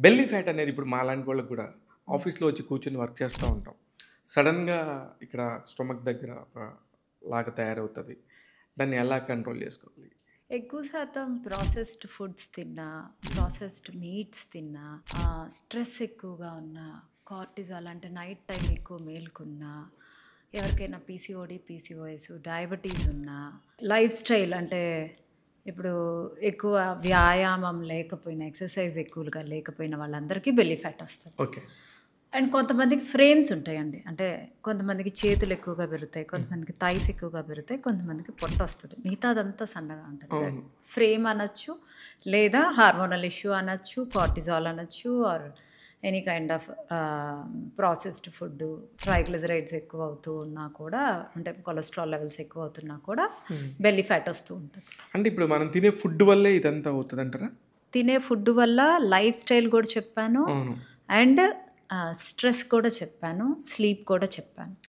Belly fat అనేది ఇప్పుడు మాలాంటి వాళ్ళకి కూడా ఆఫీస్‌లో వచ్చి కూర్చొని వర్క్ చేస్తా ఉంటాం. సడెన్‌గా ఇక్కడ స్టొమక్ దగ్గర ఒక లాగా తయారవుతది. దాన్ని ఎలా కంట్రోల్ చేసుకోవాలి? ఎక్కువ శాతం ప్రాసెస్డ్ ఫుడ్స్ తిన్నా, ప్రాసెస్డ్ మీట్స్ తిన్నా, స్ట్రెస్ ఎక్కువగా ఉన్నా, కార్టిజాల్ అంటే నైట్ టైం ఎక్కువ మేలుకున్నా, ఎవరికైనా పీసీఓడీ, పీసీఓఎస్, డయాబెటీస్ ఉన్నా, లైఫ్ స్టైల్ అంటే ఇప్పుడు ఎక్కువ వ్యాయామం లేకపోయినా, ఎక్సర్సైజ్ ఎక్కువగా లేకపోయిన వాళ్ళందరికీ బెల్లీ ఫ్యాట్ వస్తది. ఓకే. అండ్ కొంతమందికి ఫ్రేమ్స్ ఉంటాయండి. అంటే కొంతమందికి చేతులు ఎక్కువగా పెరుగుతాయి. హ్మ్. కొంతమందికి థైస్ ఎక్కువగా పెరుగుతాయి. కొంతమందికి పొట్టొస్తది. మిగతాదంతా సన్నగా ఉంటది. అవును. ఫ్రేమ్ అనొచ్చు. లేదా హార్మోనల్ ఇష్యూ అనొచ్చు. కార్టిజాల్ అనొచ్చు. Or any kind of processed food, triglycerides ఎక్కువ అవుతూ ఉన్నా కూడా, అంటే కొలెస్ట్రాల్ లెవెల్స్ ఎక్కువ అవుతున్నా కూడా హ్మ్. బెల్లీ ఫ్యాట్ వస్తూ ఉంటది. అంటే ఇప్పుడు మనం తినే ఫుడ్ వల్లే ఇదంతా అవుతదంటారా? తినే ఫుడ్ వల్ల లైఫ్ స్టైల్ కూడా చెప్పాను. అవును. అండ్ స్ట్రెస్ కూడా చెప్పాను. స్లీప్ కూడా చెప్పాను.